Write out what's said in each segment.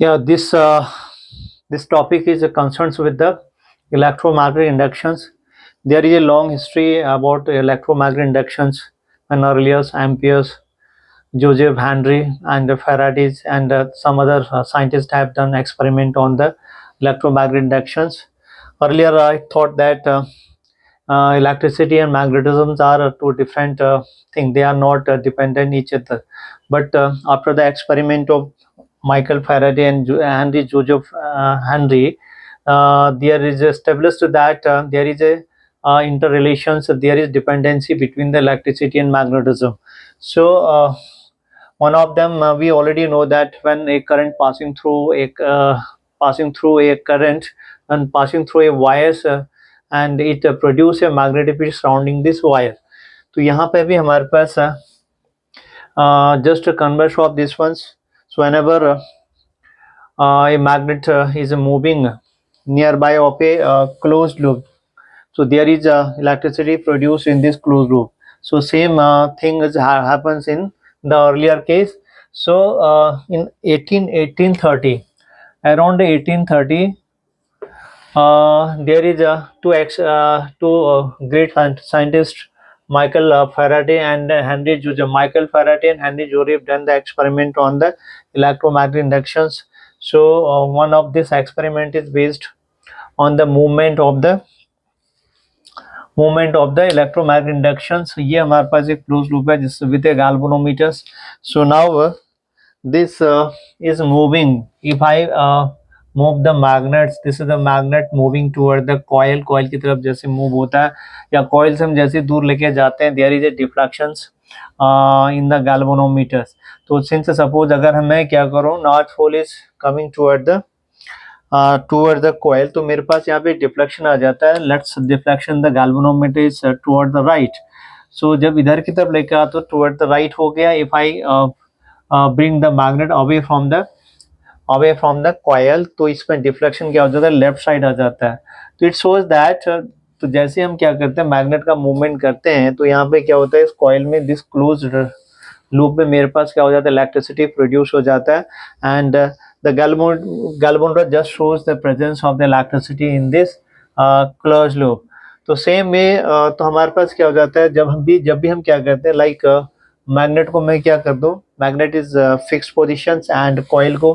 Yeah, this topic is concerns with the electromagnetic inductions. There is a long history about electromagnetic inductions and earlier amperes, Joseph Henry and Faraday's and some other scientists have done experiment on the electromagnetic inductions. Earlier, I thought that electricity and magnetisms are two different things. They are not dependent each other. But after the experiment of Michael Faraday and Henry Joseph Henry, there is established that there is a interrelations. There is dependency between the electricity and magnetism. So one of them we already know that when a current passing through a current and passing through a wires and it produce a magnetic field surrounding this wire. तो यहाँ पे भी हमारे पास just a converse of this ones. So whenever a magnet is moving nearby of a closed loop, so there is electricity produced in this closed loop. So same thing happens in the earlier case. So in 1830, around 1830, there is two great scientists, Michael Faraday and Henry Joseph. Michael Faraday and Henry Joseph done the experiment on the electromagnetic inductions. So one of this experiment is based on the movement of the electromagnetic inductions. ये हमारे पास एक close loop है जिस with a galvanometers. So now this is moving. If I move the magnets, this is the magnet moving toward the coil की तरफ जैसे move होता है या coil से हम जैसे दूर लेके जाते हैं, there is a deflections in the galvanometers. तो since suppose अगर मैं क्या करूँ, north pole is coming toward the coil, तो मेरे पास यहाँ पे डिफ्लेक्शन आ जाता है. Let's deflection the galvanometer is toward the right. So जब इधर की तरफ लेके आता तो टुवर्ड द राइट हो गया. If I bring the magnet away from the coil, तो इसमें डिफ्लेक्शन क्या हो जाता है, लेफ्ट साइड आ जाता है. तो इट शोज दैट तो जैसे हम क्या करते हैं, मैग्नेट का मूवमेंट करते हैं, तो यहाँ पे क्या होता है, इस कॉयल में दिस क्लोज लूप में मेरे पास क्या हो जाता है, इलेक्ट्रिसिटी प्रोड्यूस हो जाता है. And the galvanometer just shows the presence of the electricity in this closed loop. तो सेम में तो हमारे पास क्या हो जाता है, जब भी हम क्या करते हैं, लाइक मैग्नेट को मैं क्या कर दूं, magnet is fix positions and coil को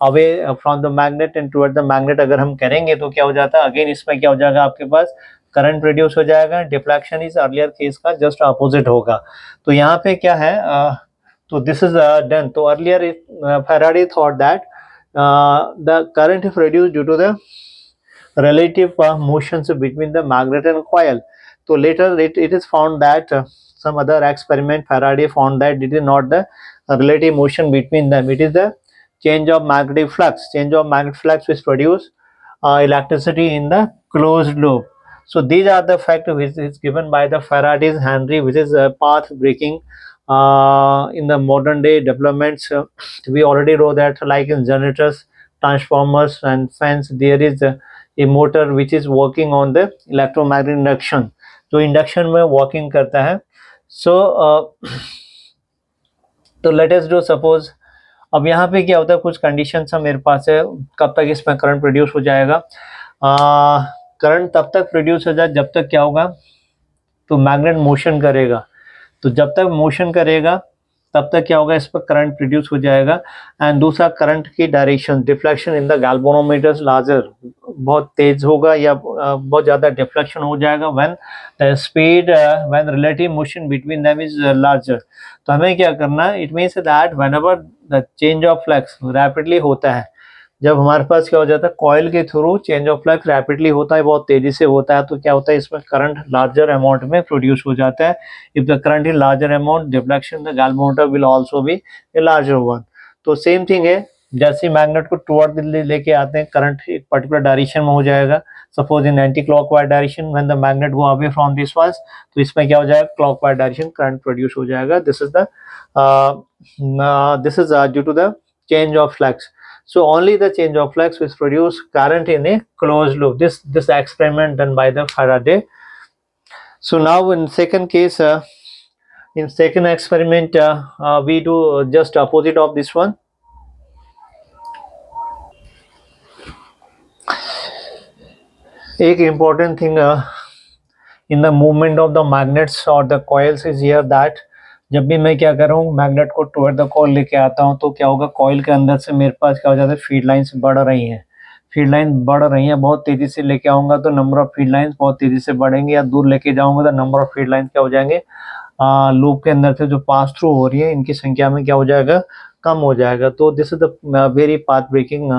away from the magnet and toward the magnet अगर हम करेंगे तो क्या हो जाता है, अगेन इसमें क्या हो जाएगा, आपके पास करंट प्रोड्यूस हो जाएगा. डिफ्लेक्शन इज अर्लियर केस का जस्ट अपोजिट होगा. तो यहाँ पे क्या है, तो दिस इज डन. तो earlier Faraday thought that the current is produced due to the relative motions between the magnet and coil. So later it is found that some other experiment Faraday found that it is not the relative motion between them, it is the change of magnetic flux. Change of magnetic flux which produce electricity in the closed loop. So these are the facts which is given by the Faraday's Henry, which is path breaking in the modern day developments. We already know that like in generators, transformers and fans, there is a motor which is working on the electromagnetic induction, जो induction में working करता है. सो तो let us do suppose, अब यहाँ पे क्या होता है, कुछ कंडीशंस मेरे पास है, कब तक इसमें करंट प्रोड्यूस हो जाएगा. करंट तब तक प्रोड्यूस हो जाए जब तक क्या होगा, तो मैग्नेट मोशन करेगा. तो जब तक मोशन करेगा तब तक क्या होगा, इस पर करंट प्रोड्यूस हो जाएगा. एंड दूसरा, करंट की direction, deflection in the galvanometers larger, बहुत तेज होगा या बहुत ज़्यादा डिफ्लेक्शन हो जाएगा when the speed when relative motion between them is larger. तो हमें क्या करना है, it means that whenever the change of flux rapidly होता है, जब हमारे पास क्या हो जाता है, कॉइल के through change of flux rapidly होता है, बहुत तेजी से होता है, तो क्या होता है, इसमें करंट लार्जर अमाउंट में प्रोड्यूस हो जाता है. If the current is larger amount, deflection the galvanometer will also be a larger one. तो सेम थिंग है, जैसे मैग्नेट को टुवर्ड लेके आते हैं, करंट एक पर्टिकुलर डायरेक्शन में हो जाएगा. Suppose in anti clockwise direction, when the magnet go away from this was, तो इसमें क्या हो जाएगा, क्लॉकवाइज डायरेक्शन करंट प्रोड्यूस हो जाएगा. This is due to the change of flux. So only the change of flux will produce current in a closed loop. This experiment done by the Faraday. So now in second case, in second experiment, we do just opposite of this one. एक important thing in the movement of the magnets और the coils is here that जब भी मैं क्या कर रहा हूँ magnet को टुवर्ड द कॉइल लेके आता हूँ तो क्या होगा, कॉइल के अंदर से मेरे पास क्या हो जाता है, फील्ड लाइंस बढ़ रही हैं। फील्ड लाइन बढ़ रही हैं, बहुत तेज़ी से लेके आऊँगा तो नंबर ऑफ फील्ड लाइंस बहुत तेज़ी से बढ़ेंगे, या दूर लेके जाऊँगा तो नंबर ऑफ फील्ड लाइंस क्या हो जाएंगे, लूप के अंदर से जो पास थ्रू हो रही है इनकी संख्या में क्या हो जाएगा, कम हो जाएगा। तो this is the very path breaking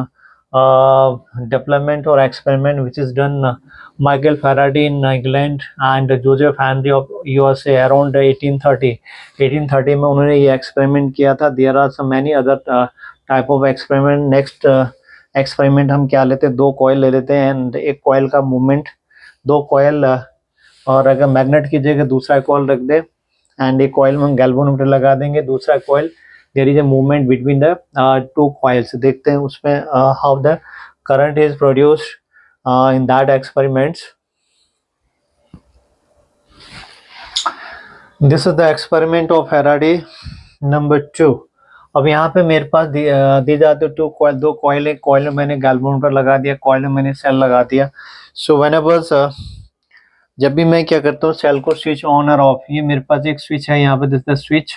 development और experiment which is done Michael Faraday in England and Joseph Henry of USA around 1830 में उन्होंने ये एक्सपेरिमेंट किया था। There are some many other type of experiment. Next experiment हम क्या लेते हैं, दो कॉइल ले लेते हैं एंड एक कॉइल का मूवमेंट, दो कॉइल और अगर मैग्नेट की जगह दूसरा कॉइल रख दे एंड एक कॉइल में हम गैल्वेनोमीटर लगा देंगे, दूसरा coil there is a movement between the two coils. देखते हैं उसमें how the current is produced in that experiments. This is the experiment of Faraday number 2. अब यहाँ पे मेरे पास दी जाती टू कॉइल, दो कॉइल, एक कॉइल में मैंने गैल्वेनोमीटर लगा दिया, कॉइल में मैंने सेल लगा दिया। सो व्हेनेवर जब भी मैं क्या करता हूँ सेल को स्विच ऑन और ऑफ, ये मेरे पास एक स्विच है यहाँ पे, दिस द स्विच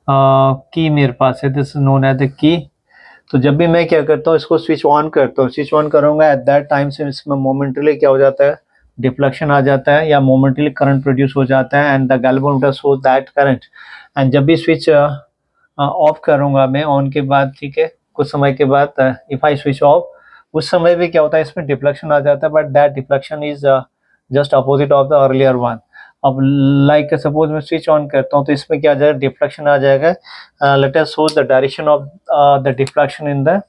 की मेरे पास है, this is known as the key. तो जब भी मैं क्या करता हूँ इसको स्विच ऑन करता हूँ, स्विच ऑन करूँगा एट दैट टाइम से इसमें मोमेंटली क्या हो जाता है, डिफ्लेक्शन आ जाता है या मोमेंटली करंट प्रोड्यूस हो जाता है and the galvanometer shows that current. And जब भी स्विच ऑफ करूँगा मैं ऑन के बाद, ठीक है, कुछ समय के बाद इफ आई स्विच ऑफ, उस समय भी क्या होता है इसमें डिफ्लेक्शन आ जाता है, but that deflection is just opposite of the earlier one. अब लाइक सपोज मैं स्विच ऑन करता हूँ तो इसमें क्या आ जाएगा, डिफ्लेक्शन आ जाएगा। Let us show the direction of the deflection in the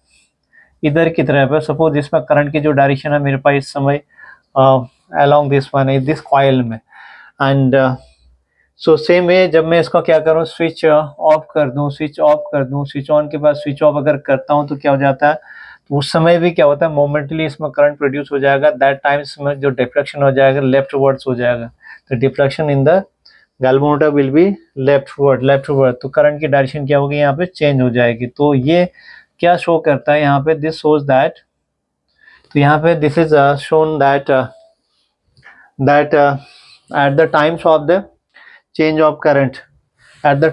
इधर की तरफ है। सपोज इसमें करंट की जो डायरेक्शन है मेरे पास इस समय अलोंग दिस वन है, दिस कॉइल में। एंड सो सेम वे जब मैं इसको क्या करूँ, स्विच ऑफ कर दूँ, स्विच ऑफ कर दूँ, स्विच ऑन के बाद स्विच ऑफ अगर करता हूँ तो क्या हो जाता है, तो उस समय भी क्या होता है, मोमेंटली इसमें करंट प्रोड्यूस हो जाएगा। दैट टाइम इसमें जो डिफ्लेक्शन हो जाएगा लेफ्ट वर्ड्स हो जाएगा। तो deflection in the galvanometer will be leftward. तो करंट की डायरेक्शन क्या होगी, यहाँ पे चेंज हो जाएगी। तो ये क्या शो करता है यहाँ पे, दिस शोज दैट, तो यहाँ पे this is shown that at the times of the change of current, eight the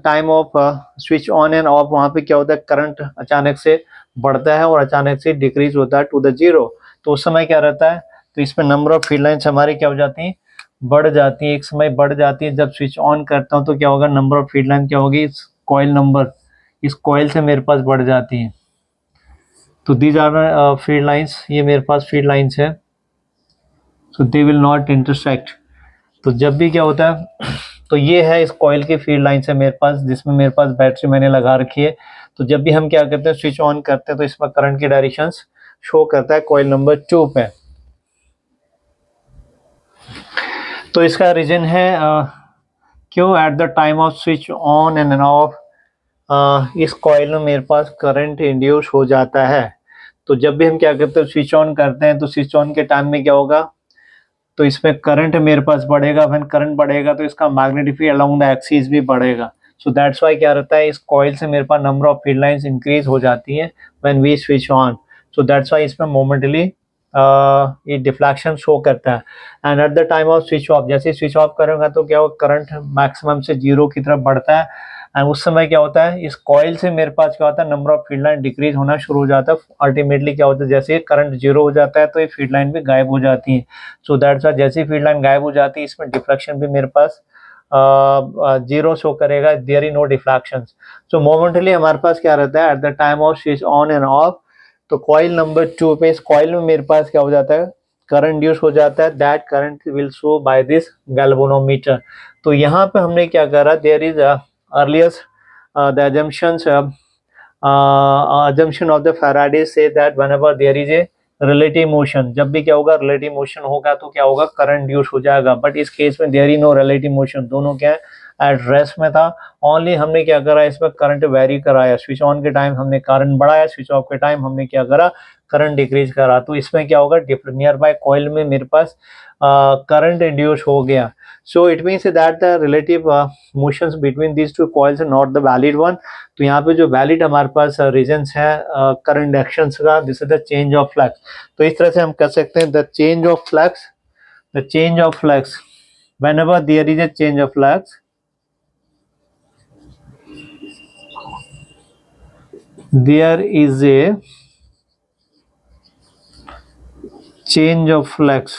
time of switch on and of, वहाँ पे क्या होता है, करंट अचानक से बढ़ता है और अचानक से डिक्रीज होता है टू द जीरो। तो उस समय क्या रहता है, तो इसमें नंबर ऑफ फील्ड लाइन्स हमारी क्या हो जाती हैं, बढ़ जाती है, एक समय बढ़ जाती है। जब स्विच ऑन करता हूँ तो क्या होगा, नंबर ऑफ फील्ड लाइन क्या होगी, इस कॉइल नंबर, इस कॉइल से मेरे पास बढ़ जाती है। तो दीज आर फील्ड लाइंस, ये मेरे पास फील्ड लाइंस है, सो दे विल नॉट इंटरसेक्ट। तो जब भी क्या होता है, तो ये है इस कॉइल की फील्ड लाइंस है मेरे पास, जिसमें मेरे पास बैटरी मैंने लगा रखी है। तो जब भी हम क्या करते हैं स्विच ऑन करते हैं तो इसमें करंट की डायरेक्शंस शो करता है कॉइल नंबर 2 पे। तो इसका रीजन है क्यों, eight the time of switch on and of इस कॉइल में मेरे पास करंट इंड्यूस हो जाता है। तो जब भी हम क्या करते हैं स्विच ऑन करते हैं तो स्विच ऑन के टाइम में क्या होगा, तो इसमें करंट मेरे पास बढ़ेगा। व्हेन करंट बढ़ेगा तो इसका magnetic field along the axis भी बढ़ेगा। सो दैट्स व्हाई क्या रहता है, इस कॉइल से मेरे पास number of field lines increase हो जाती है when we switch on. So that's why इसमें मोमेंटली ये डिफ्लेक्शन शो करता है। And at the time of switch off, जैसे स्विच ऑफ करूँगा तो क्या होगा, करंट मैक्सिमम से जीरो की तरफ बढ़ता है। एंड उस समय क्या होता है, इस कॉइल से मेरे पास क्या होता है, number of field line decrease होना शुरू हो जाता है। अल्टीमेटली क्या होता है, जैसे करंट जीरो हो जाता है तो ये फील्ड लाइन भी गायब हो जाती है। सो दैट्स व्हाई जैसे फील्ड लाइन गायब हो जाती है इसमें डिफ्लेक्शन भी मेरे पास जीरो शो करेगा, there is no deflection. So momentarily हमारे पास क्या रहता है, at the time of switch on and off, तो कॉइल नंबर 2 पे, इस कॉइल में मेरे पास क्या हो जाता है, करंट इंड्यूस हो जाता है। That current will show by this galvanometer. तो यहाँ पे हमने क्या करा, there is earliest the assumption of the Faraday say that whenever there is a relative motion, जब भी क्या होगा, relative motion होगा तो क्या होगा, करंट इंड्यूस हो जाएगा। बट इस केस में there is no relative motion, दोनों क्या है एट रेस्ट में था। ओनली हमने क्या करा, इसमें करंट वेरी कराया। स्विच ऑन के टाइम हमने करंट बढ़ाया, स्विच ऑफ के टाइम हमने क्या करा, करंट डिक्रीज करा, तो इसमें क्या होगा, नियर बाय कॉइल में मेरे पास करंट इंड्यूस हो गया. So it means that the relative motions between these two coils are not the valid one. तो यहाँ पे जो वैलिड हमारे पास रीजंस है करंट एक्शंस का, this is the change of flux. तो इस तरह से हम कह सकते हैं the change of flux, the change of flux, whenever there is a change of flux, there is a change of flux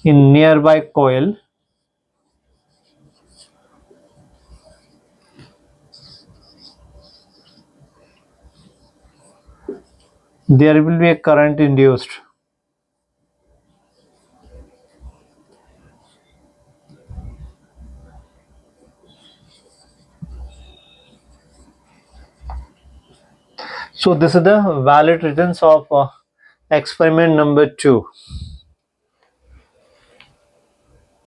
in nearby coil, there will be a current induced. So this is the valid reasons of experiment number 2.